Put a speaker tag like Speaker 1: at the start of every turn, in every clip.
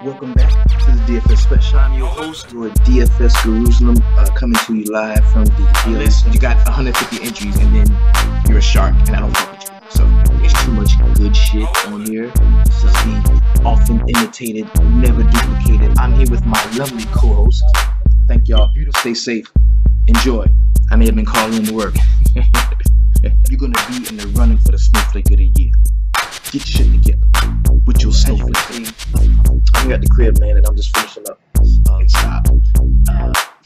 Speaker 1: Welcome back to the DFS Sweatshop. I'm your host, your DFS Jerusalem, coming to you live from the list. You got 150 entries, and then you're a shark, and I don't fuck with you. So there's too much good shit on here. This is the often imitated, never duplicated. I'm here with my lovely co-host. Thank y'all. Stay safe. Enjoy. I may have been calling in to work. You're gonna be in the running for the Snowflake of the Year. Get your shit together with your snowflake. I'm at the crib, man, and I'm just finishing up. Stop.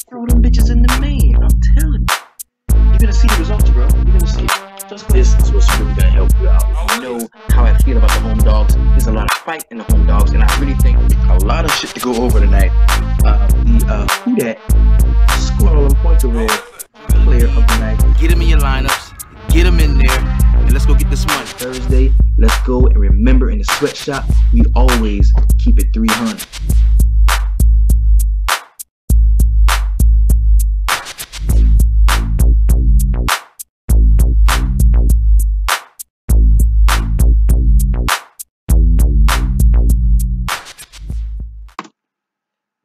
Speaker 1: Throw them bitches in the main. I'm telling you. You're gonna see the results, bro. You're gonna see it. This is what's really gonna help you out. If you know how I feel about the home dogs, there's a lot of fight in the home dogs, and I really think a lot of shit to go over tonight. Who that scored all them points over there? Player of the night. Get him in your lineups. Get him in there. And let's go get this money. Thursday, let's go, and remember, in the sweatshop, we always keep it 300.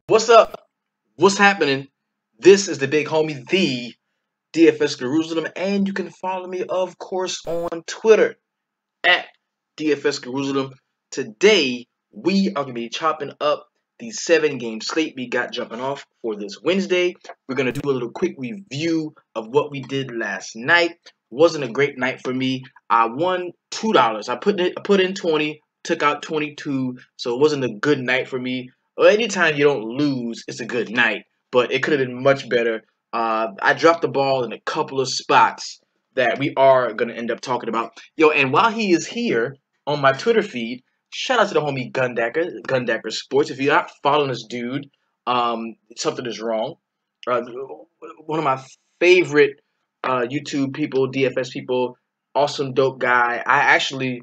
Speaker 1: What's up? What's happening? This is the big homie, the DFS Jerusalem, and you can follow me, of course, on Twitter at DFS Jerusalem. Today, we are going to be chopping up the 7-game slate we got jumping off for this Wednesday. We're going to do a little quick review of what we did last night. Wasn't a great night for me. I won $2. I put in 20, took out 22, so it wasn't a good night for me. Well, anytime you don't lose, it's a good night, but it could have been much better. I dropped the ball in a couple of spots that we are going to end up talking about. Yo, and while he is here on my Twitter feed, shout out to the homie Gundacker Sports. If you're not following this dude, something is wrong. One of my favorite YouTube people, DFS people, awesome, dope guy. I actually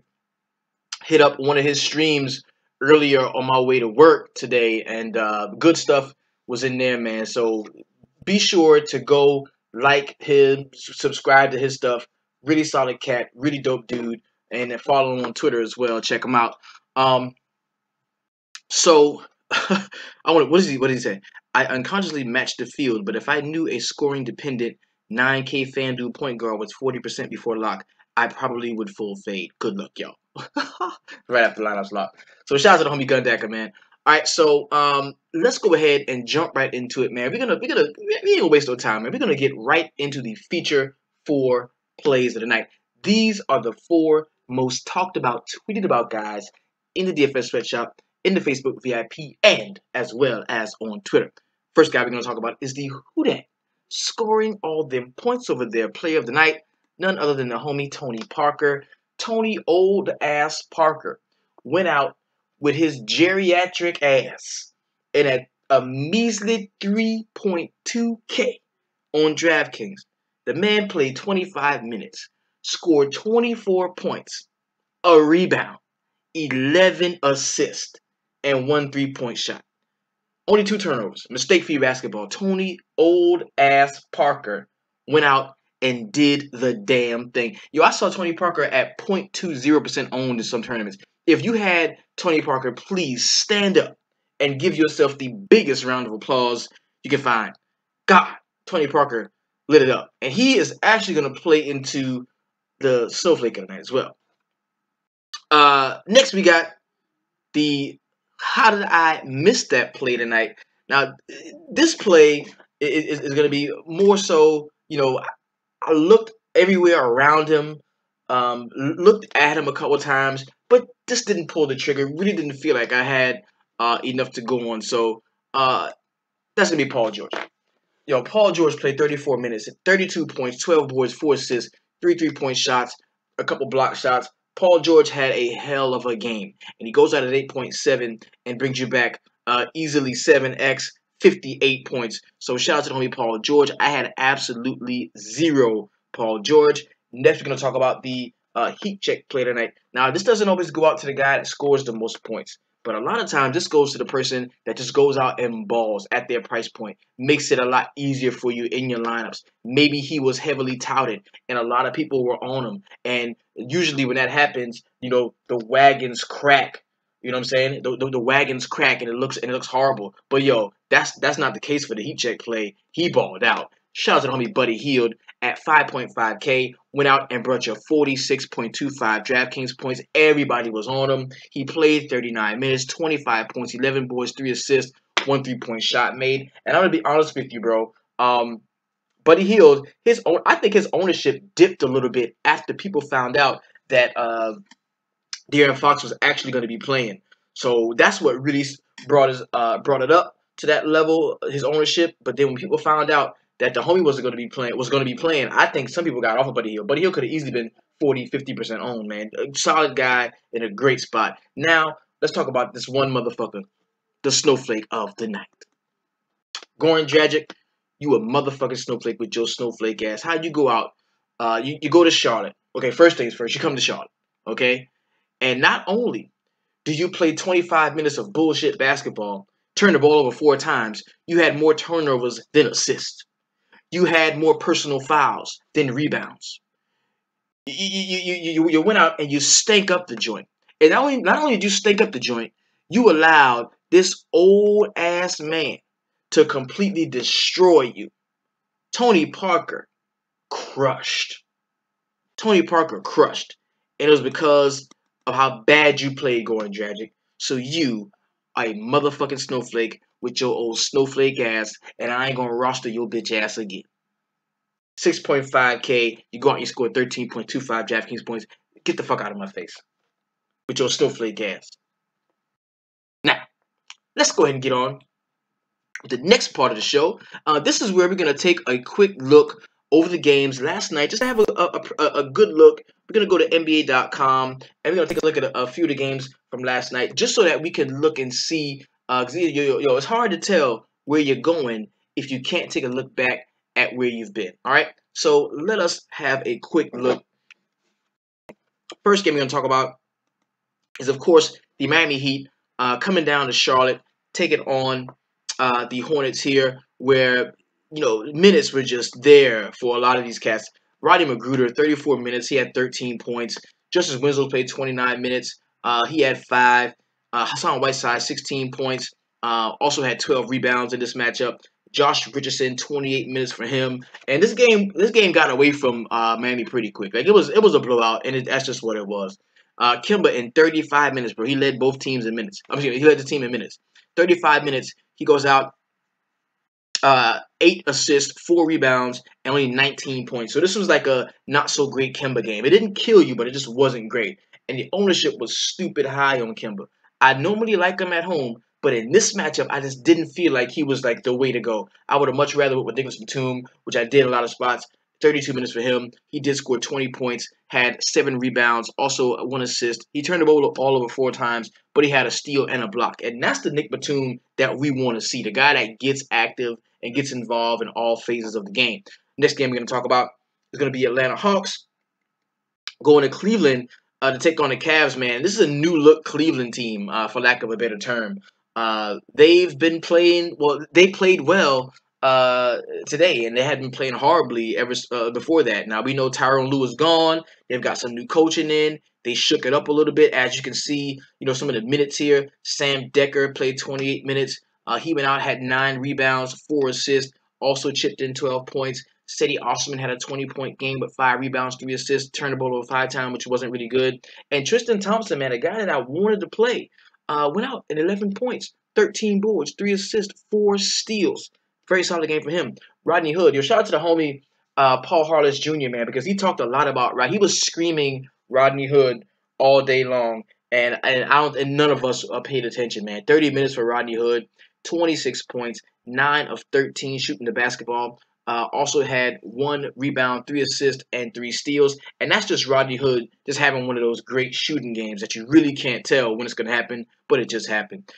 Speaker 1: hit up one of his streams earlier on my way to work today, and good stuff was in there, man. So be sure to go like him, subscribe to his stuff. Really solid cat, really dope dude, and then follow him on Twitter as well. Check him out. So what did he say? I unconsciously matched the field, but if I knew a scoring dependent 9K FanDuel point guard was 40% before lock, I probably would full fade. Good luck, y'all. Right after lineup's locked. So shout out to the homie Gundacker, man. All right, so let's go ahead and jump right into it, man. We ain't gonna waste no time, man. We're gonna get right into the feature 4 plays of the night. These are the 4 most talked about, tweeted about guys in the DFS Sweatshop, in the Facebook VIP, and as well as on Twitter. First guy we're gonna talk about is the Who Dat, scoring all them points over there. Player of the night, none other than the homie Tony Parker. Tony old ass Parker went out with his geriatric ass and at a measly 3.2K on DraftKings. The man played 25 minutes, scored 24 points, a rebound, 11 assists, and 1 3-point shot. Only 2 turnovers. Mistake-free basketball. Tony old ass Parker went out and did the damn thing. Yo, I saw Tony Parker at 0.20% owned in some tournaments. If you had Tony Parker, please stand up and give yourself the biggest round of applause you can find. God, Tony Parker lit it up. And he is actually going to play into the Snowflake of the night as well. Next, we got the How Did I Miss That Play tonight? Now, this play is going to be more so, you know, I looked everywhere around him, looked at him a couple times, but just didn't pull the trigger. Really didn't feel like I had enough to go on. So that's going to be Paul George. Yo, Paul George played 34 minutes, 32 points, 12 boards, 4 assists, 3 3-point shots, a couple block shots. Paul George had a hell of a game, and he goes out at 8.7 and brings you back easily 7x, 58 points. So shout out to the homie Paul George. I had absolutely 0 Paul George. Next, we're going to talk about the heat check play tonight. Now, this doesn't always go out to the guy that scores the most points, but a lot of times this goes to the person that just goes out and balls at their price point. Makes it a lot easier for you in your lineups. Maybe he was heavily touted and a lot of people were on him. And usually when that happens, you know, the wagons crack. You know what I'm saying? The wagons crack and it looks horrible. But yo, that's not the case for the heat check play. He balled out. Shout out to the homie Buddy Hield at 5.5K. Went out and brought you 46.25 DraftKings points. Everybody was on him. He played 39 minutes, 25 points, 11 boards, 3 assists, 1 3-point shot made. And I'm gonna be honest with you, bro. Buddy Hield, I think his ownership dipped a little bit after people found out that De'Aaron Fox was actually going to be playing. So that's what really brought it up to that level, his ownership. But then when people found out that the homie was going to be playing, I think some people got off of Buddy Hield. Buddy Hield could have easily been 40-50% owned, man. A solid guy in a great spot. Now let's talk about this one motherfucker, the snowflake of the night. Goran Dragic, you a motherfucking snowflake with your snowflake ass. How'd you go out? You go to Charlotte. Okay, first things first, you come to Charlotte. Okay? And not only do you play 25 minutes of bullshit basketball, turn the ball over 4 times, you had more turnovers than assists. You had more personal fouls than rebounds. You went out and you stank up the joint. And not only did you stink up the joint, you allowed this old ass man to completely destroy you. Tony Parker crushed. Tony Parker crushed. And it was because of how bad you played, Goran Dragic. So you are a motherfucking snowflake with your old snowflake ass, and I ain't gonna roster your bitch ass again. 6.5K, you go out and you score 13.25 DraftKings points. Get the fuck out of my face with your snowflake ass. Now, let's go ahead and get on with the next part of the show. This is where we're gonna take a quick look over the games last night, just to have a good look. We're going to go to NBA.com, and we're going to take a look at a few of the games from last night, just so that we can look and see. It's hard to tell where you're going if you can't take a look back at where you've been. All right, so let us have a quick look. First game we're going to talk about is, of course, the Miami Heat coming down to Charlotte, taking on the Hornets here, where minutes were just there for a lot of these cats. Rodney Magruder, 34 minutes. He had 13 points. Justice Winslow played 29 minutes. He had 5. Hassan Whiteside, 16 points. Also had 12 rebounds in this matchup. Josh Richardson, 28 minutes for him. And this game got away from Miami pretty quick. Like it was a blowout, and that's just what it was. Kemba in 35 minutes, bro. He led both teams in minutes. He led the team in minutes. 35 minutes. He goes out. 8 assists, 4 rebounds, and only 19 points. So this was like a not-so-great Kemba game. It didn't kill you, but it just wasn't great. And the ownership was stupid high on Kemba. I normally like him at home, but in this matchup, I just didn't feel like he was like the way to go. I would have much rather went with Nicholas Batum, which I did in a lot of spots. 32 minutes for him. He did score 20 points, had 7 rebounds, also 1 assist. He turned the ball all over 4 times, but he had a steal and a block. And that's the Nick Batum that we want to see, the guy that gets active and gets involved in all phases of the game. Next game we're going to talk about is going to be Atlanta Hawks going to Cleveland to take on the Cavs, man. This is a new-look Cleveland team, for lack of a better term. They've been playing, they played well today, and they had been playing horribly ever before that. Now, we know Tyronn Lue is gone. They've got some new coaching in. They shook it up a little bit, as you can see, some of the minutes here. Sam Decker played 28 minutes. He went out, had 9 rebounds, 4 assists, also chipped in 12 points. Cedi Osman had a 20-point game with 5 rebounds, 3 assists, turned the ball over 5 times, which wasn't really good. And Tristan Thompson, man, a guy that I wanted to play, went out at 11 points, 13 boards, 3 assists, 4 steals. Very solid game for him. Rodney Hood, shout out to the homie Paul Harless Jr., man, because he talked a lot about, right? He was screaming Rodney Hood all day long, and none of us paid attention, man. 30 minutes for Rodney Hood, 26 points, 9 of 13 shooting the basketball. Also had 1 rebound, 3 assists, and 3 steals. And that's just Rodney Hood just having one of those great shooting games that you really can't tell when it's going to happen, but it just happened.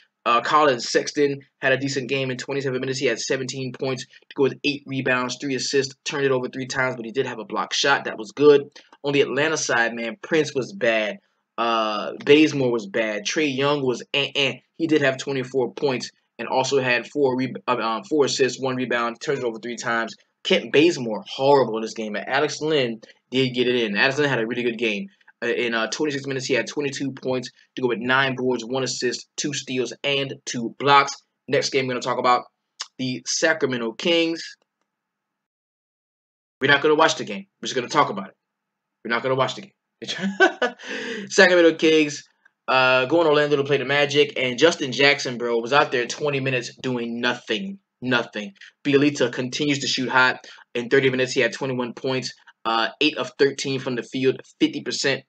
Speaker 1: Colin Sexton had a decent game in 27 minutes. He had 17 points to go with 8 rebounds, 3 assists, turned it over 3 times, but he did have a block shot. That was good. On the Atlanta side, man, Prince was bad. Bazemore was bad. Trae Young was He did have 24 points and also had 4 assists, 1 rebound, turns it over 3 times. Kent Bazemore, horrible in this game. And Alex Len did get it in. Alex Len had a really good game. In 26 minutes, he had 22 points to go with 9 boards, 1 assist, 2 steals, and 2 blocks. Next game we're going to talk about the Sacramento Kings. We're not going to watch the game. We're just going to talk about it. We're not going to watch the game. Sacramento Kings going to Orlando to play the Magic, and Justin Jackson, bro, was out there 20 minutes doing nothing. Nothing. Bielitsa continues to shoot hot. In 30 minutes, he had 21 points, 8 of 13 from the field, 50%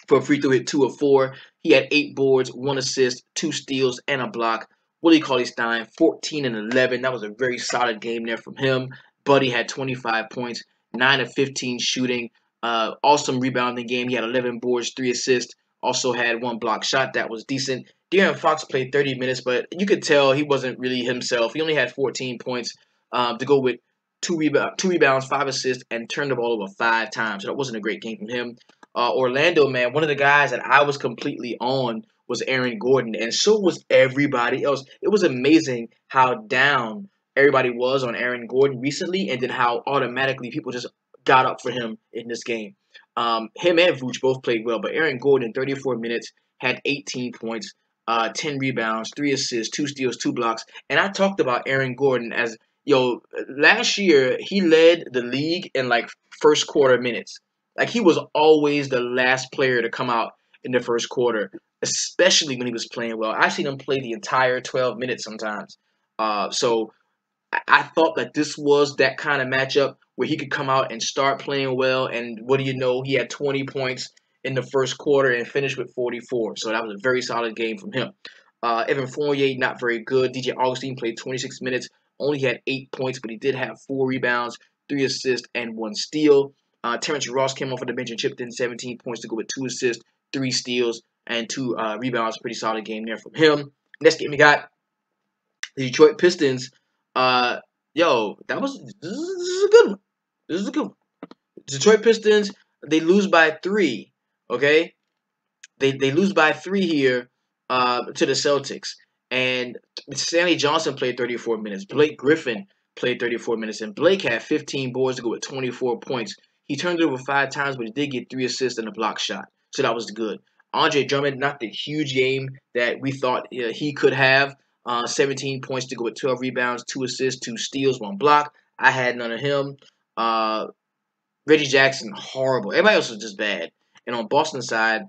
Speaker 1: for a free throw hit, 2 of 4. He had 8 boards, 1 assist, 2 steals, and a block. Willie Cauley-Stein, 14 and 11. That was a very solid game there from him. Buddy had 25 points, 9 of 15 shooting. Awesome rebounding game. He had 11 boards, 3 assists. Also had 1 block shot. That was decent. De'Aaron Fox played 30 minutes, but you could tell he wasn't really himself. He only had 14 points to go with 2 rebounds, 5 assists, and turned the ball over 5 times. So that wasn't a great game from him. Orlando, man, one of the guys that I was completely on was Aaron Gordon, and so was everybody else. It was amazing how down everybody was on Aaron Gordon recently, and then how automatically people just got up for him in this game. Him and Vooch both played well, but Aaron Gordon, 34 minutes, had 18 points, 10 rebounds, 3 assists, 2 steals, 2 blocks. And I talked about Aaron Gordon as, last year he led the league in like first quarter minutes. Like, he was always the last player to come out in the first quarter, especially when he was playing well. I've seen him play the entire 12 minutes sometimes. So I thought that this was that kind of matchup where he could come out and start playing well. And what do you know? He had 20 points in the first quarter and finished with 44. So that was a very solid game from him. Evan Fournier, not very good. DJ Augustine played 26 minutes, only had 8 points, but he did have 4 rebounds, 3 assists, and 1 steal. Terrence Ross came off of the bench and chipped in 17 points to go with 2 assists, 3 steals, and 2 rebounds. Pretty solid game there from him. Next game we got the Detroit Pistons. This is a good one. This is a good one. Detroit Pistons, they lose by 3. Okay, they lose by 3 here to the Celtics. And Stanley Johnson played 34 minutes. Blake Griffin played 34 minutes, and Blake had 15 boards to go with 24 points. He turned it over 5 times, but he did get 3 assists and a block shot. So that was good. Andre Drummond, not the huge game that we thought he could have. 17 points to go with 12 rebounds, 2 assists, 2 steals, 1 block. I had none of him. Reggie Jackson, horrible. Everybody else was just bad. And on Boston's side,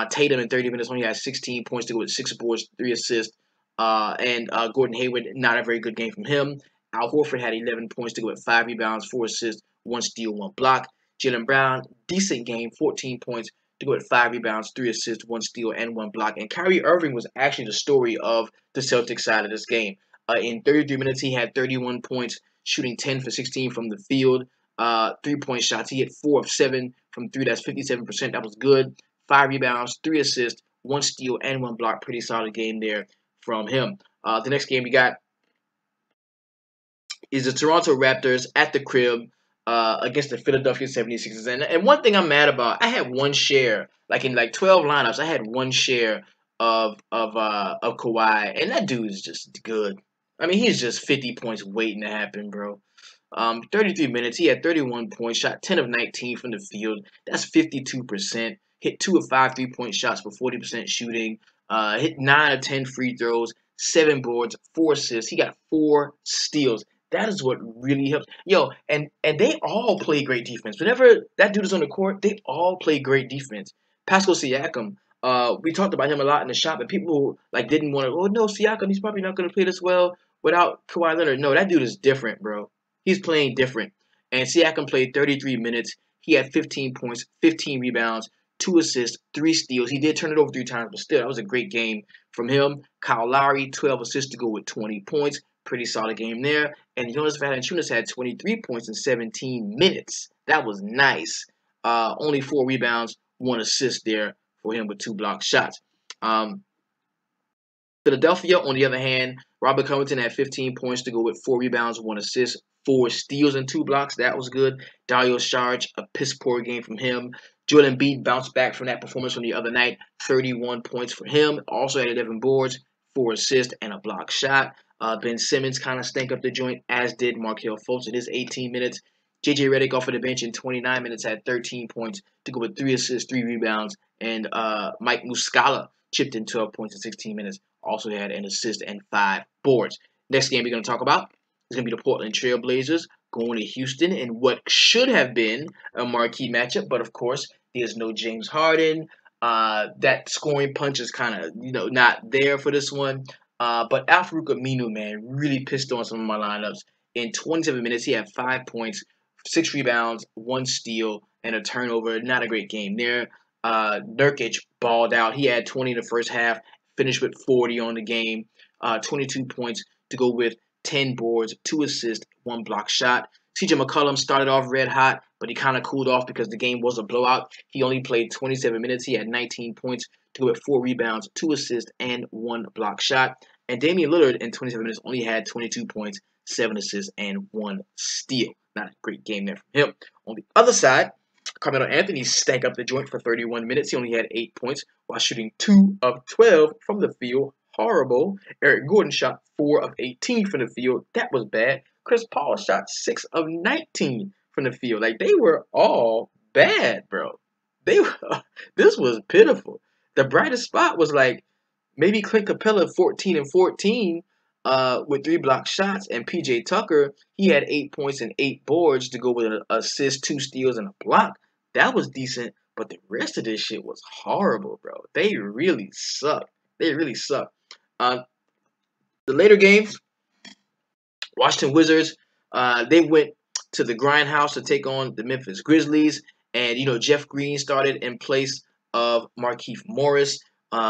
Speaker 1: Tatum in 30 minutes only had 16 points to go with 6 boards, 3 assists. And Gordon Hayward, not a very good game from him. Al Horford had 11 points to go with 5 rebounds, 4 assists, 1 steal, 1 block. Jaylen Brown, decent game, 14 points to go with 5 rebounds, 3 assists, 1 steal, and 1 block. And Kyrie Irving was actually the story of the Celtics side of this game. In 33 minutes, he had 31 points, shooting 10 for 16 from the field. 3-point shots. He hit 4 of 7 from 3. That's 57%. That was good. 5 rebounds, 3 assists, 1 steal, and 1 block. Pretty solid game there from him. The next game we got is the Toronto Raptors at the crib against the Philadelphia 76ers. And one thing I'm mad about, I had 1 share, like in 12 lineups, I had 1 share of Kawhi, and that dude is just good. I mean, he's just 50 points waiting to happen, bro. 33 minutes, he had 31 points, shot 10 of 19 from the field. That's 52%. Hit 2 of 5 3-point shots for 40% shooting. Hit 9 of 10 free throws, 7 boards, 4 assists. He got 4 steals. That is what really helps. And they all play great defense. Whenever that dude is on the court, they all play great defense. Pascal Siakam, we talked about him a lot in the shop, and people didn't want to. Oh no, Siakam, he's probably not going to play this well without Kawhi Leonard. No, that dude is different, bro. He's playing different. And Siakam played 33 minutes. He had 15 points, 15 rebounds, 2 assists, 3 steals. He did turn it over 3 times, but still, that was a great game from him. Kyle Lowry, 12 assists to go with 20 points. Pretty solid game there. And Jonas Valanciunas had 23 points in 17 minutes. That was nice. Only 4 rebounds, 1 assist there for him with 2 block shots. Philadelphia, on the other hand, Robert Covington had 15 points to go with 4 rebounds, 1 assist, 4 steals, and 2 blocks. That was good. Dario Saric, a piss-poor game from him. Joel Embiid bounced back from that performance from the other night. 31 points for him. Also had 11 boards, 4 assists, and a block shot. Ben Simmons kind of stank up the joint, as did Markelle Fultz in his 18 minutes. JJ Redick off of the bench in 29 minutes had 13 points to go with 3 assists, 3 rebounds, and Mike Muscala chipped in 12 points in 16 minutes. Also had an assist and 5 boards. Next game we're going to talk about is going to be the Portland Trail Blazers going to Houston in what should have been a marquee matchup, but of course there's no James Harden. That scoring punch is kind of not there for this one. But Al-Farouq Aminu, man, really pissed on some of my lineups. In 27 minutes, he had 5 points, 6 rebounds, 1 steal, and a turnover. Not a great game there. Nurkic balled out. He had 20 in the first half, finished with 40 on the game, 22 points to go with 10 boards, 2 assists, 1 block shot. CJ McCollum started off red hot, but he kind of cooled off because the game was a blowout. He only played 27 minutes. He had 19 points to go with 4 rebounds, 2 assists, and 1 block shot. And Damian Lillard in 27 minutes only had 22 points, 7 assists, and 1 steal. Not a great game there from him. On the other side, Carmelo Anthony stank up the joint for 31 minutes. He only had 8 points while shooting 2 of 12 from the field. Horrible. Eric Gordon shot 4 of 18 from the field. That was bad. Chris Paul shot 6 of 19 from the field. Like, they were all bad, bro. This was pitiful. The brightest spot was like maybe Clint Capella 14 and 14 with 3 block shots, and PJ Tucker, he had 8 points and 8 boards to go with an assist, 2 steals, and a block. That was decent, but the rest of this shit was horrible, bro. They really suck. They really suck. The later games, Washington Wizards, they went to the Grindhouse to take on the Memphis Grizzlies, and Jeff Green started in place of Markieff Morris.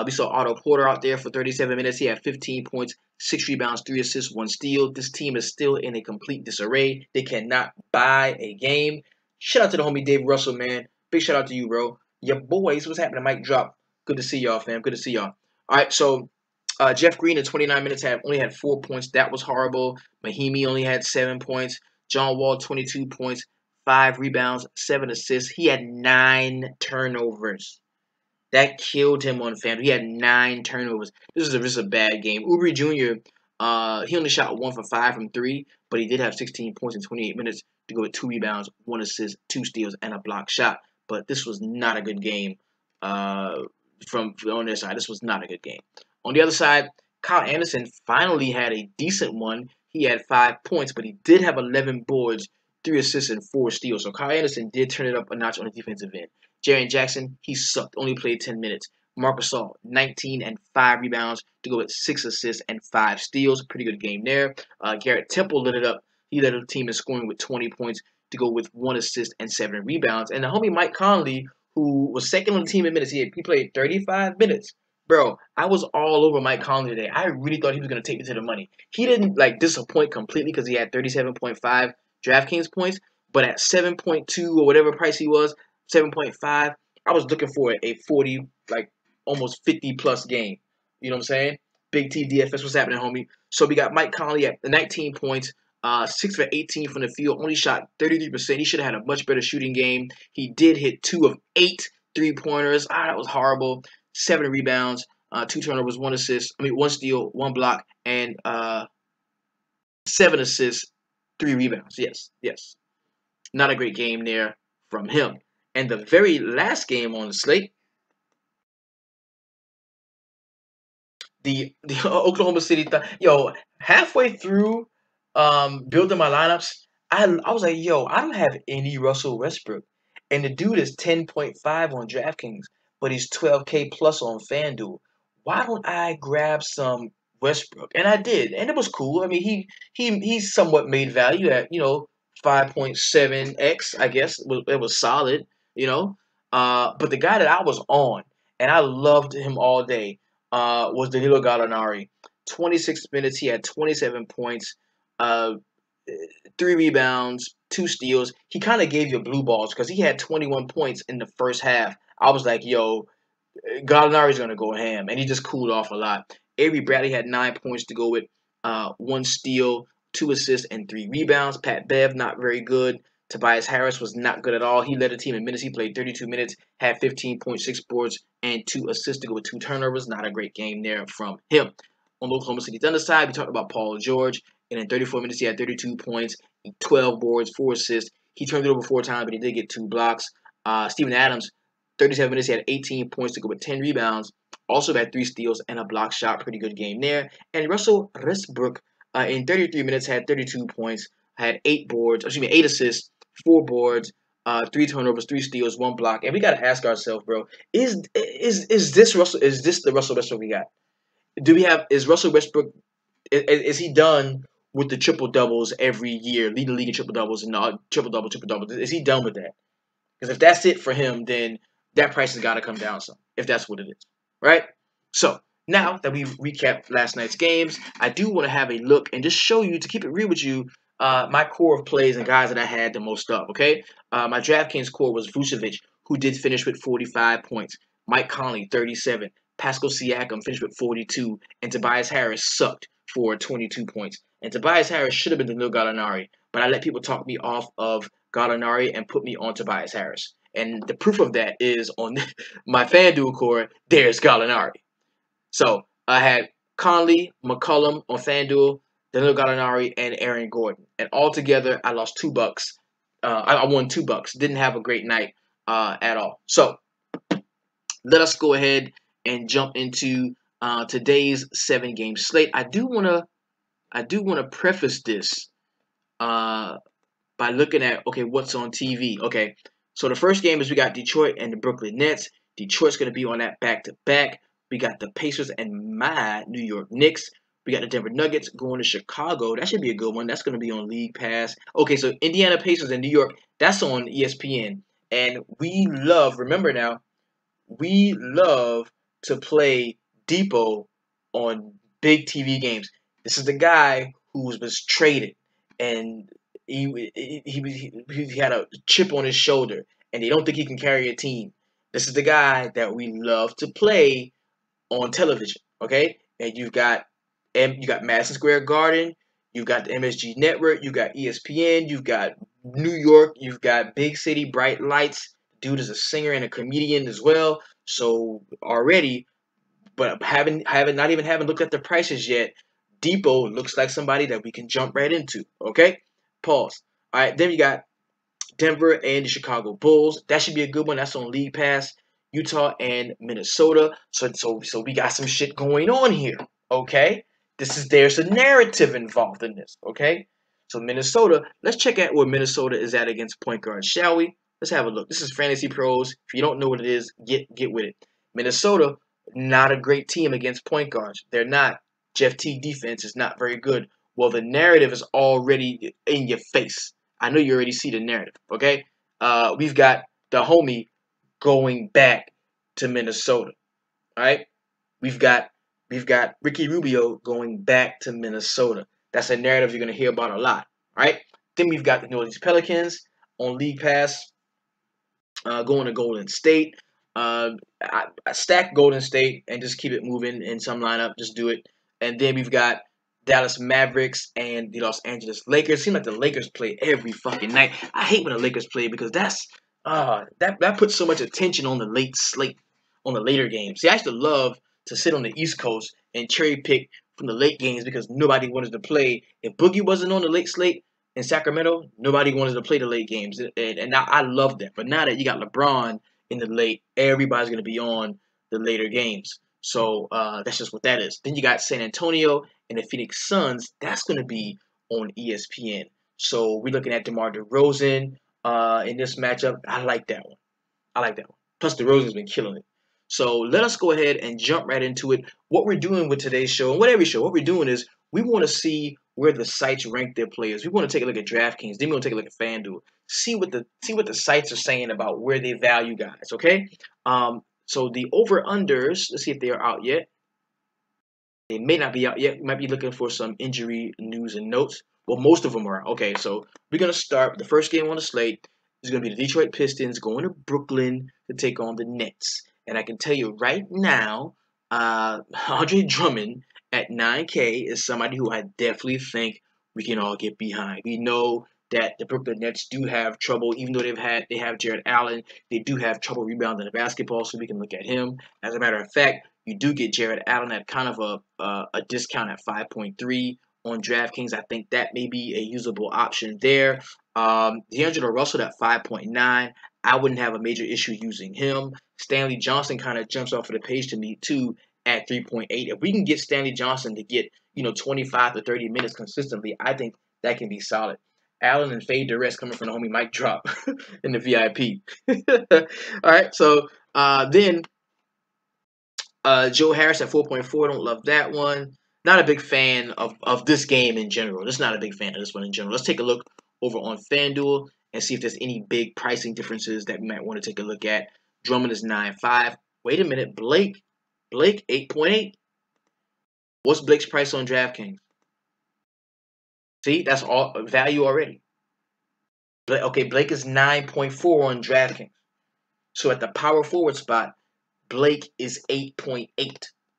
Speaker 1: We saw Otto Porter out there for 37 minutes. He had 15 points, 6 rebounds, 3 assists, 1 steal. This team is still in a complete disarray. They cannot buy a game. Shout out to the homie Dave Russell, man. Big shout out to you, bro. Your boys, what's happening? Mic drop. Good to see y'all, fam. Good to see y'all. All right, so Jeff Green in 29 minutes only had 4 points. That was horrible. Mahimi only had 7 points. John Wall, 22 points, 5 rebounds, 7 assists. He had 9 turnovers. That killed him on FanDuel. He had 9 turnovers. This is just a bad game. Oubre Jr., he only shot 1 for 5 from 3, but he did have 16 points in 28 minutes to go with 2 rebounds, 1 assist, 2 steals, and a block shot. But this was not a good game from on their side. This was not a good game. On the other side, Kyle Anderson finally had a decent one. He had 5 points, but he did have 11 boards, 3 assists, and 4 steals. So Kyle Anderson did turn it up a notch on the defensive end. Jaren Jackson, he sucked. Only played 10 minutes. Marc Gasol, 19 and 5 rebounds to go with 6 assists and 5 steals. Pretty good game there. Garrett Temple lit it up. He led the team in scoring with 20 points to go with 1 assist and 7 rebounds. And the homie Mike Conley, who was second on the team in minutes, he played 35 minutes. Bro, I was all over Mike Conley today. I really thought he was going to take me to the money. He didn't disappoint completely because he had 37.5 DraftKings points, but at 7.2 or whatever price he was, 7.5, I was looking for a 40, almost 50-plus game. You know what I'm saying? Big T DFS, what's happening, homie? So we got Mike Conley at 19 points, 6 for 18 from the field, only shot 33%. He should have had a much better shooting game. He did hit 2 of 8 3-pointers. That was horrible. 7 rebounds, 2 turnovers, 1 steal, 1 block, and 7 assists, 3 rebounds. Yes. Not a great game there from him. And the very last game on the slate, the Oklahoma City halfway through building my lineups, I was like, I don't have any Russell Westbrook. And the dude is 10.5 on DraftKings, but he's 12K plus on FanDuel. Why don't I grab some Westbrook? And I did, and it was cool. I mean, he somewhat made value at 5.7x. I guess it was solid, But the guy that I was on, and I loved him all day, was Danilo Gallinari. 26 minutes, he had 27 points, 3 rebounds, 2 steals. He kind of gave you blue balls because he had 21 points in the first half. I was like, Gallinari's going to go ham, and he just cooled off a lot. Avery Bradley had 9 points to go with 1 steal, 2 assists, and 3 rebounds. Pat Bev, not very good. Tobias Harris was not good at all. He led the team in minutes. He played 32 minutes, had 15.6 boards, and 2 assists to go with 2 turnovers. Not a great game there from him. On the Oklahoma City Thunder side, we talked about Paul George. And in 34 minutes, he had 32 points, 12 boards, 4 assists. He turned it over 4 times, but he did get 2 blocks. Steven Adams, 37 minutes, he had 18 points to go with 10 rebounds. Also had 3 steals and a block shot. Pretty good game there. And Russell Westbrook, in 33 minutes, had 32 points, had 8 assists, 4 boards, 3 turnovers, 3 steals, 1 block. And we gotta ask ourselves, bro, is this the Russell Westbrook we got? Is Russell Westbrook, is he done with the triple doubles every year, lead the league in triple doubles and triple double? Is he done with that? Because if that's it for him, then that price has got to come down some, if that's what it is, right? So now that we've recapped last night's games, I do want to have a look and just show you, to keep it real with you, my core of plays and guys that I had the most of, okay? My DraftKings core was Vucevic, who did finish with 45 points. Mike Conley, 37. Pascal Siakam finished with 42. And Tobias Harris sucked for 22 points. And Tobias Harris should have been the new Gallinari, but I let people talk me off of Gallinari and put me on Tobias Harris. And the proof of that is on my FanDuel core, there's Gallinari. So I had Conley, McCollum on FanDuel, Danilo Gallinari, and Aaron Gordon. And altogether, I lost $2. I won $2. Didn't have a great night at all. So let us go ahead and jump into today's 7-game slate. I do wanna preface this by looking at, okay, what's on TV. Okay, so the first game is we got Detroit and the Brooklyn Nets. Detroit's going to be on that back-to-back. We got the Pacers and my New York Knicks. We got the Denver Nuggets going to Chicago. That should be a good one. That's going to be on League Pass. Okay, so Indiana Pacers and New York, that's on ESPN. And remember now, we love to play Depot on big TV games. This is the guy who was traded, and he had a chip on his shoulder, and they don't think he can carry a team. This is the guy that we love to play on television, okay? And you got Madison Square Garden, you've got the MSG Network, you got ESPN, you've got New York, you've got Big City Bright Lights. Dude is a singer and a comedian as well. So already, but not even having looked at the prices yet, Depot looks like somebody that we can jump right into. Okay, pause. All right, then you got Denver and the Chicago Bulls. That should be a good one. That's on League Pass. Utah and Minnesota. So we got some shit going on here. Okay, there's a narrative involved in this. Okay, so Minnesota. Let's check out where Minnesota is at against point guard, shall we? Let's have a look. This is Fantasy Pros. If you don't know what it is, get with it. Minnesota, not a great team against point guards. They're not. Jeff T defense is not very good. Well, the narrative is already in your face. I know you already see the narrative, okay? We've got the homie going back to Minnesota, all right? We've got Ricky Rubio going back to Minnesota. That's a narrative you're going to hear about a lot, all right? Then we've got the New Orleans Pelicans on League Pass going to Golden State. I stack Golden State and just keep it moving in some lineup. Just do it. And then we've got Dallas Mavericks and the Los Angeles Lakers. Seems like the Lakers play every fucking night. I hate when the Lakers play because that puts so much attention on the late slate, on the later games. See, I used to love to sit on the East Coast and cherry pick from the late games because nobody wanted to play. If Boogie wasn't on the late slate in Sacramento, nobody wanted to play the late games. And now I love that. But now that you got LeBron in the late, everybody's going to be on the later games. So that's just what that is. Then you got San Antonio and the Phoenix Suns. That's going to be on ESPN. So we're looking at DeMar DeRozan in this matchup. I like that one. Plus, DeRozan's been killing it. So let us go ahead and jump right into it. What we're doing with today's show, and every show, what we're doing is we want to see where the sites rank their players. We want to take a look at DraftKings. Then we want to take a look at FanDuel. See what the sites are saying about where they value guys. Okay. So the over-unders, let's see if they are out yet. They may not be out yet. We might be looking for some injury news and notes. Well, most of them are. Okay, so we're going to start. The first game on the slate is going to be the Detroit Pistons going to Brooklyn to take on the Nets. And I can tell you right now, Andre Drummond at 9K is somebody who I definitely think we can all get behind. We know that the Brooklyn Nets do have trouble, even though they have Jared Allen, they do have trouble rebounding the basketball, so we can look at him. As a matter of fact, you do get Jared Allen at kind of a discount at 5.3 on DraftKings. I think that may be a usable option there. D'Angelo Russell at 5.9. I wouldn't have a major issue using him. Stanley Johnson kind of jumps off of the page to me too at 3.8. If we can get Stanley Johnson to get 25 to 30 minutes consistently, I think that can be solid. Allen and Fade Durst coming from the homie Mike Drop in the VIP. All right, so then Joe Harris at 4.4. Don't love that one. Not a big fan of this game in general. Just not a big fan of this one in general. Let's take a look over on FanDuel and see if there's any big pricing differences that we might want to take a look at. Drummond is 9.5. Wait a minute, Blake 8.8. What's Blake's price on DraftKings? See, that's all value already. Okay, Blake is 9.4 on DraftKings. So at the power forward spot, Blake is 8.8.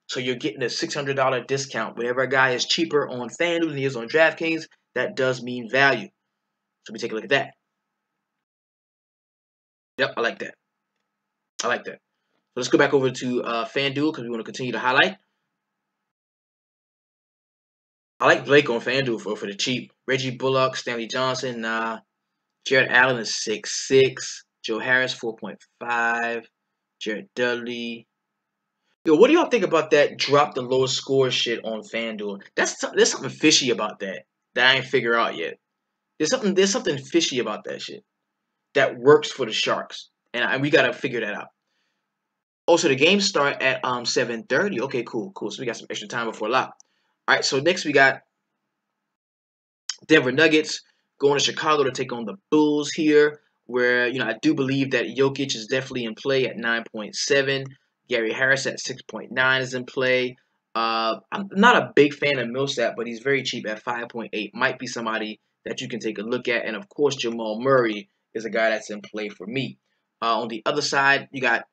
Speaker 1: So you're getting a $600 discount. Whenever a guy is cheaper on FanDuel than he is on DraftKings, that does mean value. So we take a look at that. Yep, I like that. I like that. So let's go back over to FanDuel because we want to continue to highlight. I like Blake on FanDuel for the cheap. Reggie Bullock, Stanley Johnson, nah. Jared Allen is 6.6. Joe Harris, 4.5. Jared Dudley. Yo, what do y'all think about that drop the lowest score shit on FanDuel? There's something fishy about that I ain't figure out yet. There's something fishy about that shit that works for the Sharks, and we gotta figure that out. Also, the games start at 7:30. Okay, cool. So we got some extra time before lock. All right, so next we got Denver Nuggets going to Chicago to take on the Bulls here, where I do believe that Jokic is definitely in play at 9.7. Gary Harris at 6.9 is in play. I'm not a big fan of Millsap, but he's very cheap at 5.8. Might be somebody that you can take a look at. And, of course, Jamal Murray is a guy that's in play for me. On the other side, you got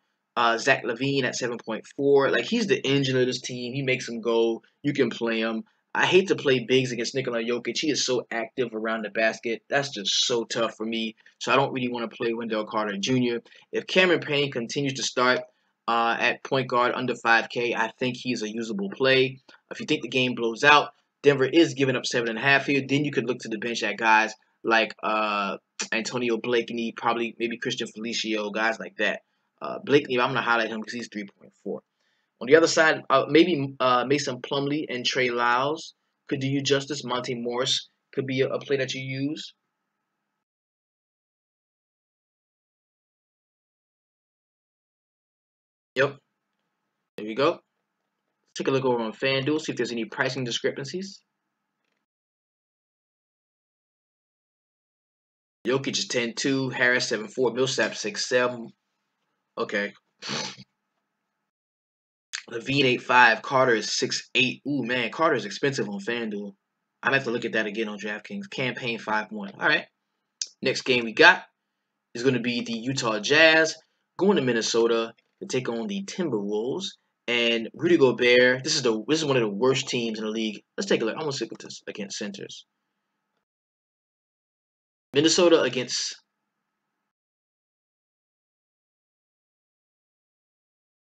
Speaker 1: Zach LaVine at 7.4. Like, he's the engine of this team. He makes them go. You can play him. I hate to play bigs against Nikola Jokic. He is so active around the basket. That's just so tough for me. So I don't really want to play Wendell Carter Jr. If Cameron Payne continues to start at point guard under 5K, I think he's a usable play. If you think the game blows out, Denver is giving up 7.5 here. Then you could look to the bench at guys like Antonio Blakeney, probably maybe Christian Felicio, guys like that. Blakeney, I'm going to highlight him because he's 3.4. On the other side, maybe Mason Plumlee and Trey Lyles could do you justice. Monte Morris could be a play that you use. Yep. There we go. Take a look over on FanDuel, see if there's any pricing discrepancies. Jokic is 10.2, Harris 7.4, Millsap 6.7. Okay. LaVine 8.5, Carter is 6.8. Ooh, man, Carter is expensive on FanDuel. I'm going to have to look at that again on DraftKings. Campaign 5.1. All right. Next game we got is going to be the Utah Jazz going to Minnesota to take on the Timberwolves. And Rudy Gobert, this is one of the worst teams in the league. Let's take a look. I'm going to stick with this against centers. Minnesota against...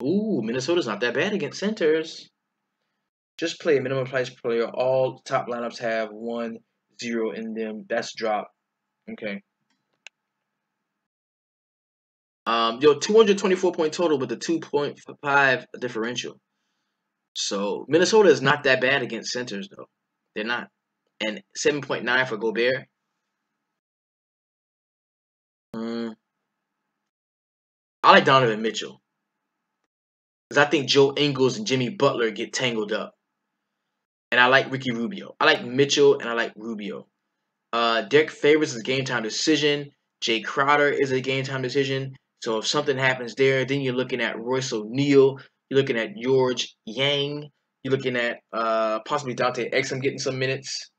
Speaker 1: Ooh, Minnesota's not that bad against centers. Just play a minimum price player. All top lineups have 1-0 in them. That's drop. Okay. 224 point total with the 2.5 differential. So Minnesota is not that bad against centers, though. They're not. And 7.9 for Gobert. I like Donovan Mitchell. Because I think Joe Ingles and Jimmy Butler get tangled up. And I like Ricky Rubio. I like Mitchell and I like Rubio. Derek Favors is a game time decision. Jay Crowder is a game time decision. So if something happens there, then you're looking at Royce O'Neal. You're looking at George Yang. You're looking at possibly Dante Exum getting some minutes.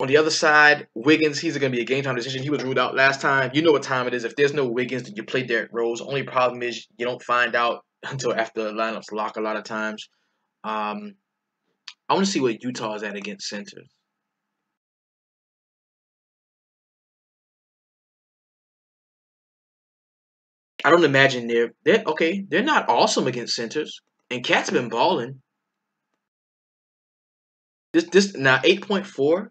Speaker 1: On the other side, Wiggins, he's going to be a game time decision. He was ruled out last time. You know what time it is. If there's no Wiggins, then you play Derrick Rose. Only problem is you don't find out until after the lineups lock a lot of times. I want to see what Utah is at against centers. I don't imagine they're okay. They're not awesome against centers. And Cat's been balling. This now 8.4.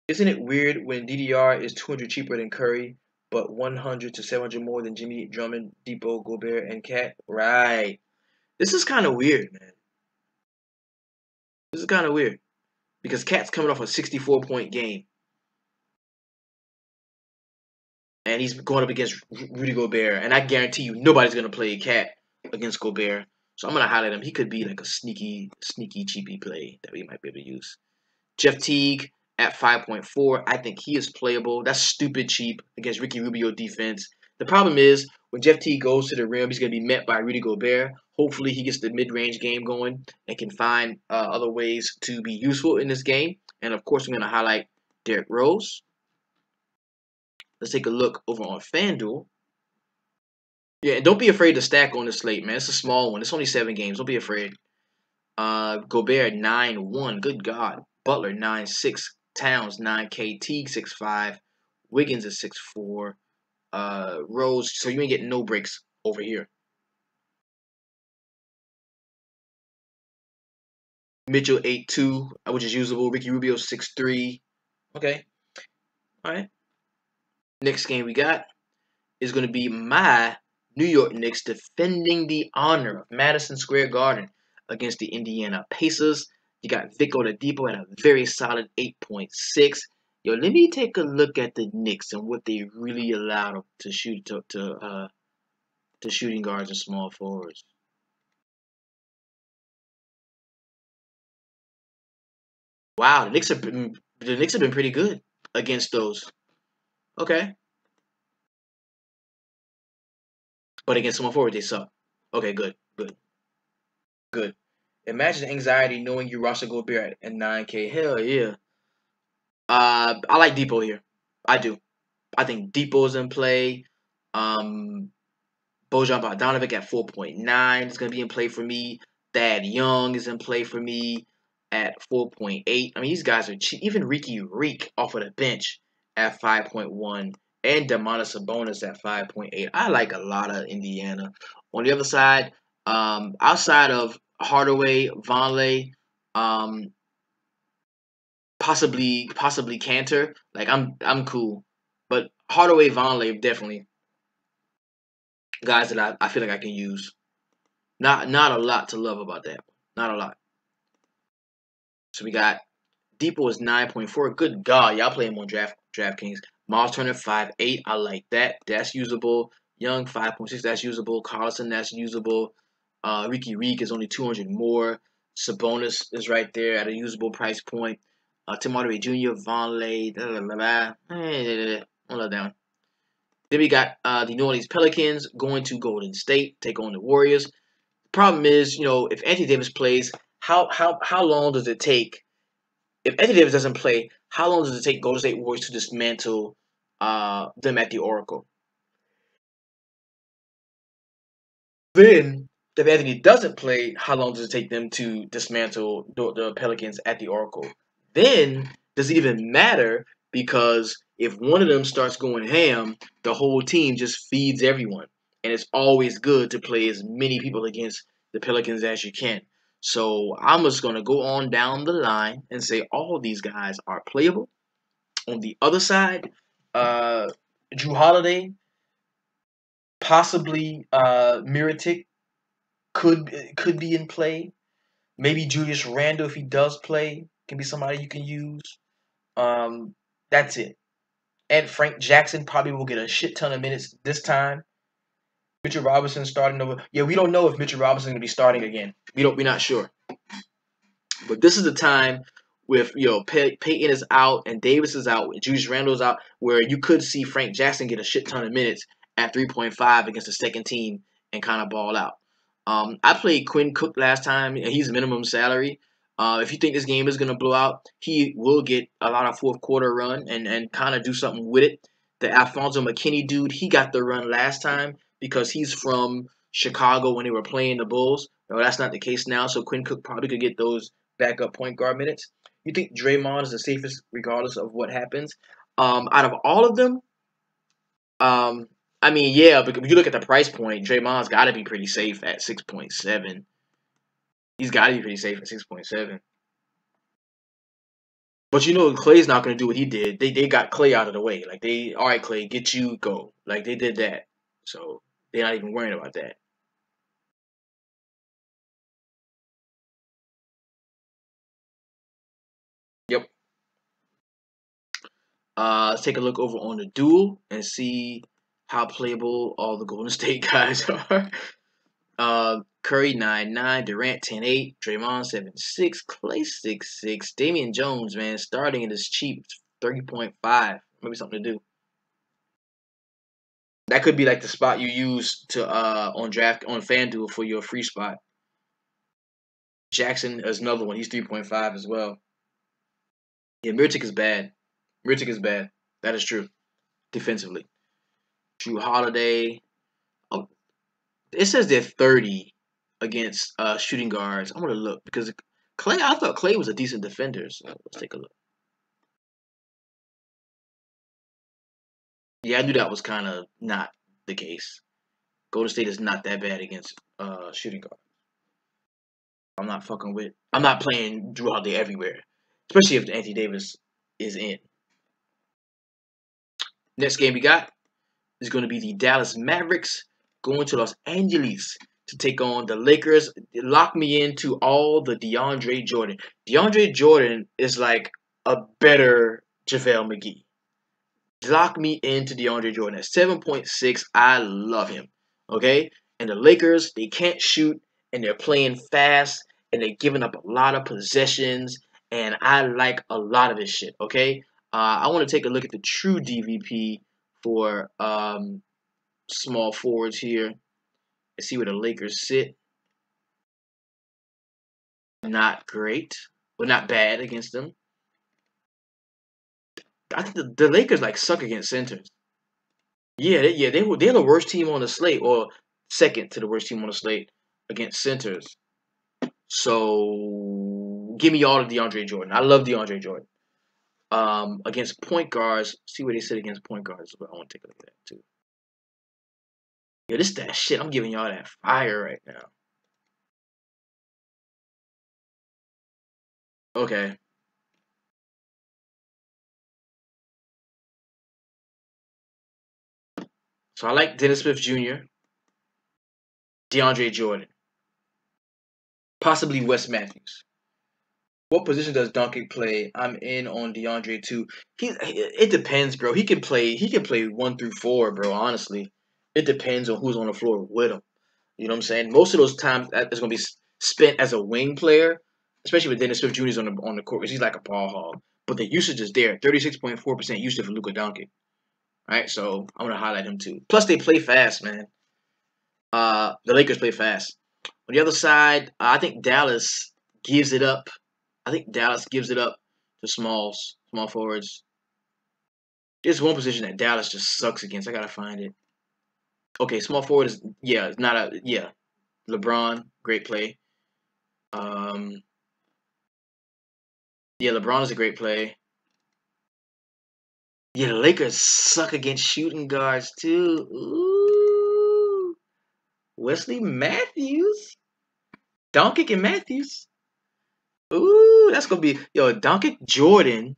Speaker 1: Isn't it weird when DDR is 200 cheaper than Curry, but 100 to 700 more than Jimmy, Drummond, Depot, Gobert, and Cat? Right. This is kind of weird, man. This is kind of weird because Cat's coming off a 64-point game, and he's going up against Rudy Gobert, and I guarantee you nobody's gonna play Cat against Gobert. So I'm gonna highlight him. He could be like a sneaky cheapy play that we might be able to use. Jeff Teague at 5.4. I think he is playable. That's stupid cheap against Ricky Rubio defense. The problem is when Jeff Teague goes to the rim, he's going to be met by Rudy Gobert. Hopefully he gets the mid-range game going and can find other ways to be useful in this game. And, of course, I'm going to highlight Derrick Rose. Let's take a look over on FanDuel. Yeah, and don't be afraid to stack on the slate, man. It's a small one. It's only 7 games. Don't be afraid. Gobert 9-1. Good God. Butler 9-6. Towns 9K. Teague 6-5. Wiggins is 6-4. Rose. So you ain't getting no breaks over here. Mitchell 8-2, which is usable. Ricky Rubio 6-3. Okay. All right. Next game we got is going to be my New York Knicks defending the honor of Madison Square Garden against the Indiana Pacers. You got Vic Oladipo at a very solid 8.6. Yo, let me take a look at the Knicks and what they really allowed to shoot to shooting guards and small forwards. Wow, the Knicks have been pretty good against those. Okay, but against small forward they suck. Okay, good. Imagine the anxiety knowing you roster Gobert at 9K. Hell yeah. I like Depot here. I do. I think Depot's in play. Bojan Bogdanovic at 4.9 is going to be in play for me. Thad Young is in play for me at 4.8. I mean, these guys are cheap. Even Ricky Reek off of the bench at 5.1. And Demonis Sabonis at 5.8. I like a lot of Indiana. On the other side, outside of Hardaway, Vonleh, possibly Cantor. Like I'm cool, but Hardaway, Vonleh definitely guys that I feel like I can use. Not a lot to love about that. Not a lot. So we got Depot is 9.4. Good God, y'all play him on DraftKings. Miles Turner 5.8. I like that. That's usable. Young 5.6. That's usable. Carlson, that's usable. Ricky Reek is only 200 more. Sabonis is right there at a usable price point. Tim Hardaway Jr., Vonleh, hold down. Then we got the New Orleans Pelicans going to Golden State, take on the Warriors. Problem is, if Anthony Davis plays, how long does it take? If Anthony Davis doesn't play, how long does it take Golden State Warriors to dismantle them at the Oracle? Then, if Anthony doesn't play, how long does it take them to dismantle the Pelicans at the Oracle? Then, does it even matter? Because if one of them starts going ham, the whole team just feeds everyone. And it's always good to play as many people against the Pelicans as you can. So I'm just going to go on down the line and say all these guys are playable. On the other side, Drew Holiday, possibly Miritic could be in play. Maybe Julius Randle, if he does play, can be somebody you can use. That's it. And Frank Jackson probably will get a shit ton of minutes this time. Mitchell Robinson starting over. Yeah, we don't know if Mitchell Robinson is going to be starting again. We're not sure. But this is the time with Peyton is out and Davis is out, Julius Randle's out, where you could see Frank Jackson get a shit ton of minutes at 3.5 against the second team and kind of ball out. I played Quinn Cook last time, and he's minimum salary. If you think this game is going to blow out, he will get a lot of fourth quarter run and kind of do something with it. The Alfonso McKinney dude, he got the run last time because he's from Chicago when they were playing the Bulls. No, that's not the case now, so Quinn Cook probably could get those backup point guard minutes. You think Draymond is the safest regardless of what happens? Out of all of them, I mean, yeah, but if you look at the price point, Draymond's got to be pretty safe at 6.7. He's got to be pretty safe at 6.7. But you know, Clay's not gonna do what he did. They got Clay out of the way. Like all right, Clay, get you, go. Like they did that. So they're not even worrying about that. Yep. Let's take a look over on the duel and see how playable all the Golden State guys are. Curry 9-9, Durant 10-8, Draymond 7-6, Clay 6-6, Damian Jones, man, starting in this cheap 30.5. Maybe something to do. That could be like the spot you use to on FanDuel for your free spot. Jackson is another one. He's 3.5 as well. Yeah, Mirtic is bad. Mirtic is bad. That is true. Defensively. Drew Holiday. Oh, it says they're 30 against shooting guards. I'm gonna look because Clay. I thought Clay was a decent defender. So let's take a look. Yeah, I knew that was kind of not the case. Golden State is not that bad against shooting guard. I'm not fucking with. I'm not playing Drew Holiday everywhere, especially if Anthony Davis is in. Next game we got is going to be the Dallas Mavericks going to Los Angeles to take on the Lakers. Lock me into all the DeAndre Jordan. DeAndre Jordan is like a better JaVale McGee. Lock me into DeAndre Jordan at 7.6. I love him. Okay? And the Lakers, they can't shoot and they're playing fast and they're giving up a lot of possessions. And I like a lot of this shit. Okay? I want to take a look at the true DVP for small forwards here and see where the Lakers sit. Not great, but not bad against them. I think the Lakers like suck against centers. Yeah, they're the worst team on the slate, or second to the worst team on the slate against centers. So give me all of DeAndre Jordan. I love DeAndre Jordan. Against point guards, see where they sit against point guards. But I want to take a look at that too. Yeah, this is that shit. I'm giving y'all that fire right now. Okay. So I like Dennis Smith Jr., DeAndre Jordan, possibly Wes Matthews. What position does Doncic play? I'm in on DeAndre too. It depends, bro. He can play 1 through 4, bro. Honestly, it depends on who's on the floor with him. You know what I'm saying? Most of those times it's gonna be spent as a wing player, especially with Dennis Smith Jr. on the court because he's like a ball hog. But the usage is there. 36.4% usage for Luka Doncic. Right, so I'm gonna highlight him too. Plus, they play fast, man. The Lakers play fast. On the other side, I think Dallas gives it up. I think Dallas gives it up to small forwards. There's one position that Dallas just sucks against. I gotta find it. Okay, small forward is it's not a LeBron, great play. LeBron is a great play. Yeah, the Lakers suck against shooting guards too. Ooh, Wesley Matthews, Doncic and Matthews. Ooh, that's gonna be Doncic Jordan.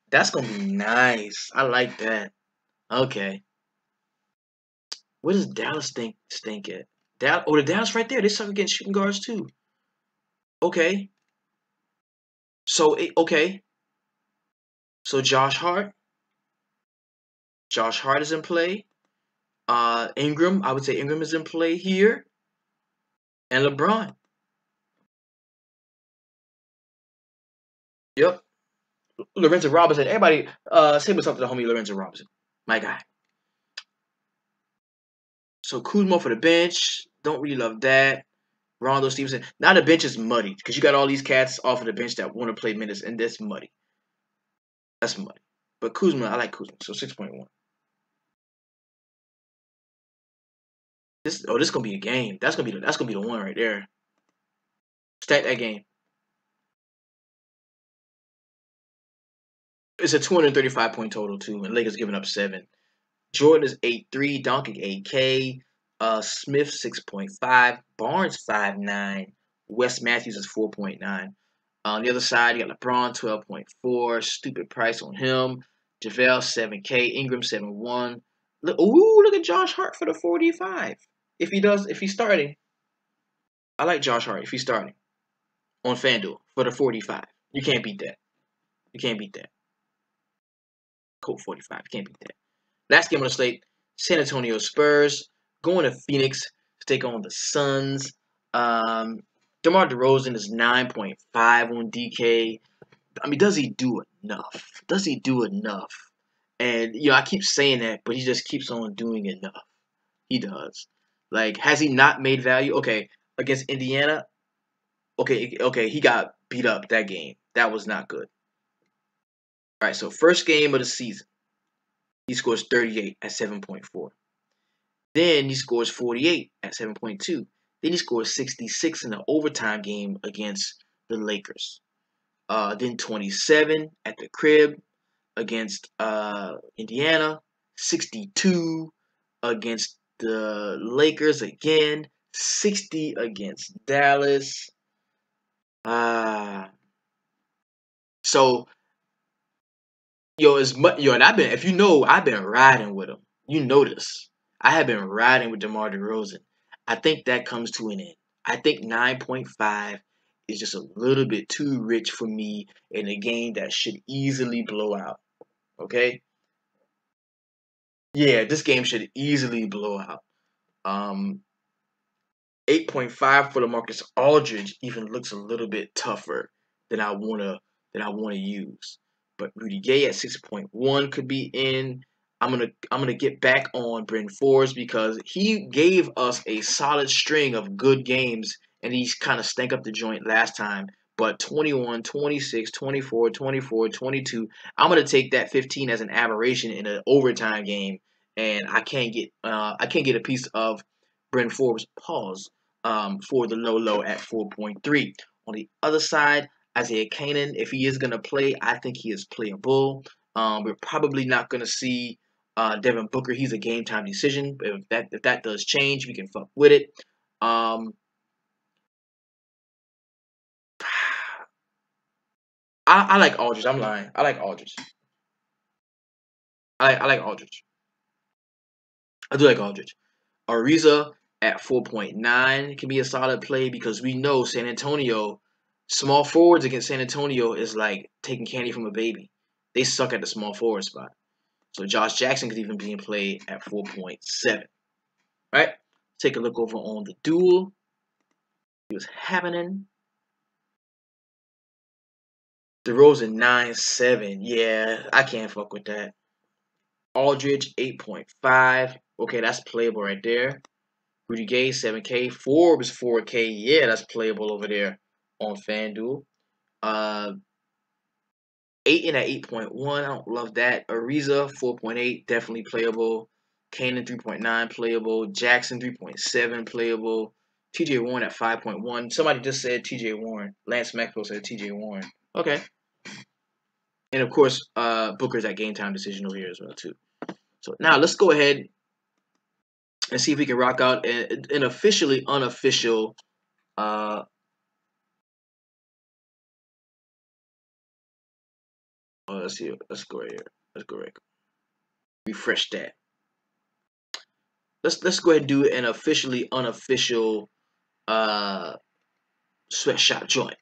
Speaker 1: That's gonna be nice. I like that. Okay. What does Dallas stink at? The Dallas right there. They suck against shooting guards too. Okay. So okay. So Josh Hart. Josh Hart is in play. Ingram. I would say Ingram is in play here. And LeBron. Yep. Lorenzo Robinson. Everybody say what's up to the homie Lorenzo Robinson. My guy. So Kuzma for the bench. Don't really love that. Rondo Stevenson. Now the bench is muddy because you got all these cats off of the bench that want to play minutes, and that's muddy. That's muddy. But Kuzma, I like Kuzma. So 6.1. This gonna be a game. That's gonna be the one right there. Stack that game. It's a 235 point total too, and Lakers giving up 7. Jordan is 8.3, Doncic 8K, Smith 6.5, Barnes 5.9, Wes Matthews is 4.9. On the other side, you got LeBron 12.4, stupid price on him. JaVale 7K, Ingram 7-1. Look at Josh Hart for the 45. If he's starting, I like Josh Hart if he's starting on FanDuel for the 45. You can't beat that. You can't beat that. Colt 45. You can't beat that. Last game on the slate, San Antonio Spurs going to Phoenix to take on the Suns. DeMar DeRozan is 9.5 on DK. I mean, does he do enough? Does he do enough? And, I keep saying that, but he just keeps on doing enough. He does. Like, has he not made value? Okay, against Indiana, okay, he got beat up that game. That was not good. All right, so first game of the season, he scores 38 at 7.4. Then he scores 48 at 7.2. Then he scores 66 in the overtime game against the Lakers. Then 27 at the crib against Indiana. 62 against the Lakers again. 60 against Dallas. So and I've been riding with him. You know this. I have been riding with DeMar DeRozan. I think that comes to an end. I think 9.5 is just a little bit too rich for me in a game that should easily blow out. Okay? Yeah, this game should easily blow out. 8.5 for LaMarcus Aldridge even looks a little bit tougher than I wanna use. But Rudy Gay at 6.1 could be in. I'm gonna get back on Bryn Forbes because he gave us a solid string of good games and he's kind of stank up the joint last time. But 21, 26, 24, 24, 22. I'm gonna take that 15 as an aberration in an overtime game, and I can't get a piece of Bryn Forbes pause for the low at 4.3. On the other side, Isaiah Canaan, if he is going to play, I think he is playable. We're probably not going to see Devin Booker. He's a game time decision. If that does change, we can fuck with it. I like Aldridge. I'm lying. I like Aldridge. I like Aldridge. I do like Aldridge. Ariza at 4.9 can be a solid play because we know San Antonio, small forwards against San Antonio is like taking candy from a baby. They suck at the small forward spot. So Josh Jackson could even be in play at 4.7. All right, take a look over on the duel. He was happening. DeRozan 9.7. Yeah, I can't fuck with that. Aldridge 8.5. Okay, that's playable right there. Rudy Gay 7K. Forbes 4K. Yeah, that's playable over there on FanDuel. Ayton at 8.1. I don't love that. Ariza 4.8. Definitely playable. Canaan 3.9 playable. Jackson 3.7 playable. TJ Warren at 5.1. Somebody just said TJ Warren. Lance Maxwell said TJ Warren. Okay. And of course, Booker's at game time decision over here as well too. So now let's go ahead and see if we can rock out an officially unofficial let's see. Let's go right here. Let's go right. Refresh that. Let's go ahead and do an officially unofficial sweatshop joint.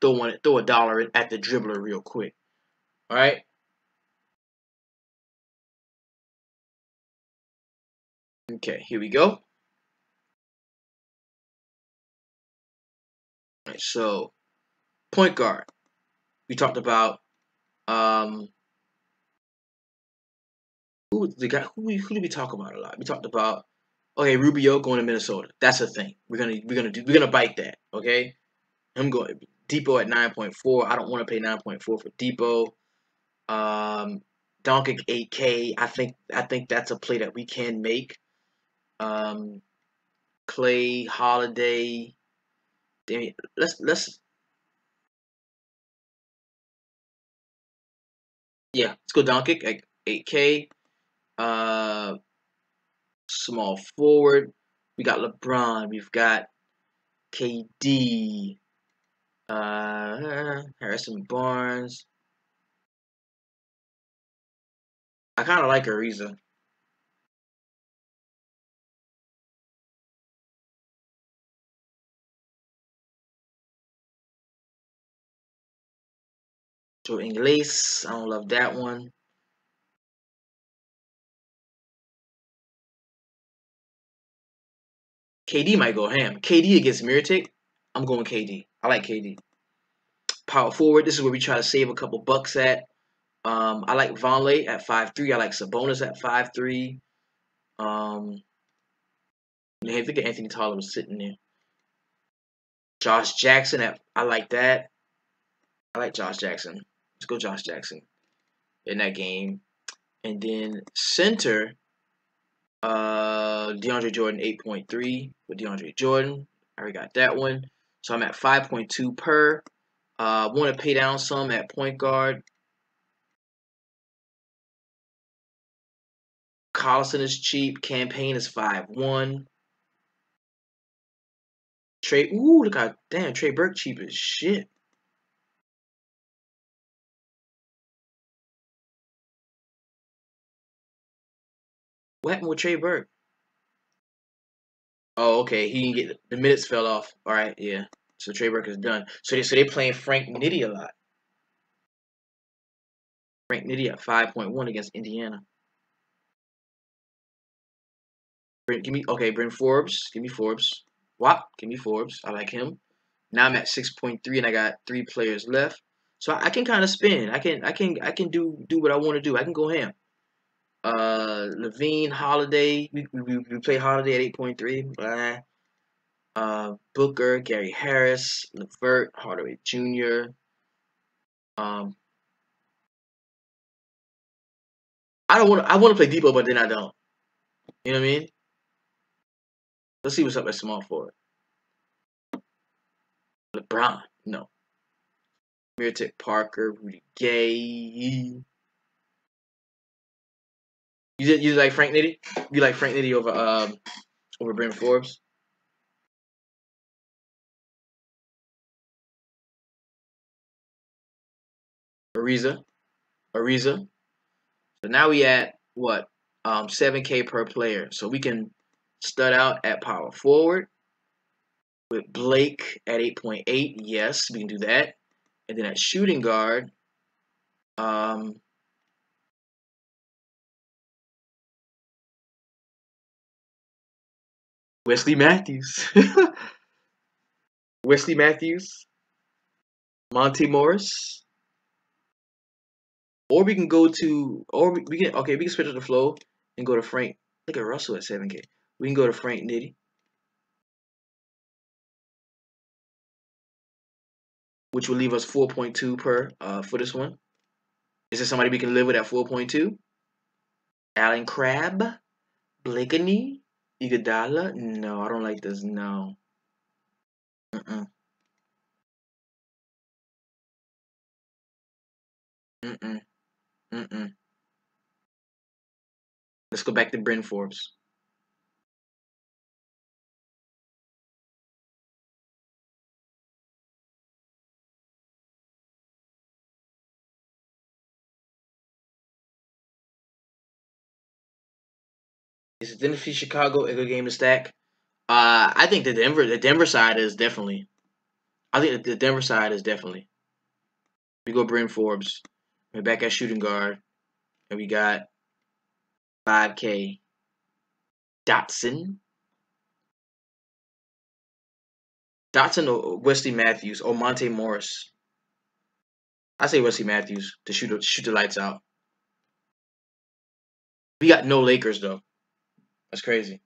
Speaker 1: Throw $1 at the dribbler real quick. All right. Okay, here we go. All right, so point guard. We talked about who did we talk about a lot? We talked about Rubio going to Minnesota. That's a thing. We're gonna bite that. Okay. Him going Depot at 9.4. I don't want to pay 9.4 for Depot. Doncic 8K. I think that's a play that we can make. Clay, Holiday. Let's go Doncic at 8K. Small forward. We got LeBron. We've got KD. Harrison Barnes. I kind of like Ariza. Joe Ingles. I don't love that one. KD might go ham. KD against Miritic. I'm going KD. I like KD. Power forward. This is where we try to save a couple bucks at. I like Vonleh at 5'3". I like Sabonis at 5'3". I think Anthony Tyler was sitting there. Josh Jackson I like that. I like Josh Jackson. Let's go Josh Jackson in that game. And then center, DeAndre Jordan 8.3 with DeAndre Jordan. I already got that one. So I'm at 5.2 per. Want to pay down some at point guard. Collison is cheap. Campaign is 5-1. Trey, look how damn Trey Burke cheap as shit. What happened with Trey Burke? Oh, okay. He didn't get the minutes fell off. All right, yeah. So Trey Burke is done. So they playing Frank Nitti a lot. Frank Nitti at 5.1 against Indiana. Bryn Forbes. Give me Forbes. WAP. Give me Forbes. I like him. Now I'm at 6.3 and I got 3 players left. So I can kind of spin. I can do what I want to do. I can go ham. Levine, Holiday. We play Holiday at 8.3. Booker, Gary Harris, Levert, Hardaway Jr. I want to play Depot, but then I don't. You know what I mean? Let's see what's up at small forward. LeBron, no. Miritic Parker, Rudy Gay. You like Frank Nitti? You like Frank Nitti over Bryn Forbes? Ariza. So now we at what? 7K per player. So we can stud out at power forward with Blake at 8.8. Yes, we can do that. And then at shooting guard, Wesley Matthews. Wesley Matthews, Monte Morris. Or we can go to, we can switch up the flow and go to Frank. Look at Russell at 7K. We can go to Frank Nitti, which will leave us 4.2 per for this one. Is there somebody we can live with at 4.2? Alan Crabb, Blakeney, Iguodala. No, I don't like this. No. Mm-mm. Mm-mm. Mm-mm. Let's go back to Bryn Forbes. Is Tennessee Chicago a good game to stack? I think the Denver side is definitely. I think the Denver side is definitely. We go Bryn Forbes. We're back at shooting guard, and we got 5K. Dotson or Wesley Matthews or Monte Morris. I say Wesley Matthews to shoot the lights out. We got no Lakers though. That's crazy.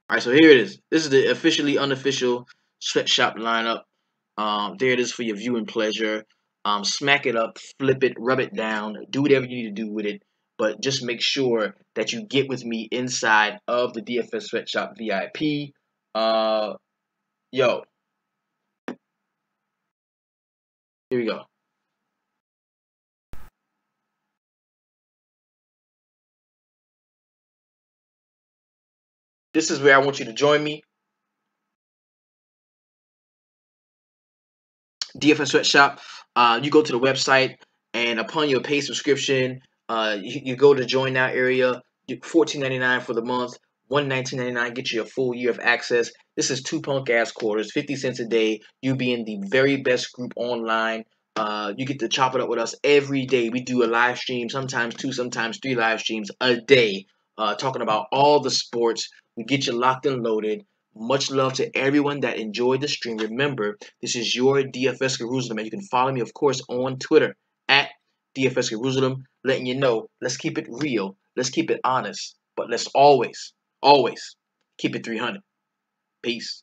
Speaker 1: All right, so here it is. This is the officially unofficial sweatshop lineup. There it is for your viewing pleasure. Smack it up, flip it, rub it down, do whatever you need to do with it. But just make sure that you get with me inside of the DFS Sweatshop VIP. Yo, here we go. This is where I want you to join me. DFS Sweatshop. You go to the website, and upon your paid subscription, you go to join now area. $14.99 for the month. $119.99 get you a full year of access. This is 2 punk ass quarters, 50 cents a day. You be in the very best group online. You get to chop it up with us every day. We do a live stream, sometimes 2, sometimes 3 live streams a day, talking about all the sports. We get you locked and loaded. Much love to everyone that enjoyed the stream. Remember, this is your DFS Jerusalem, and you can follow me, of course, on Twitter at DFS Jerusalem, letting you know, let's keep it real, let's keep it honest, but let's always keep it 300. Peace.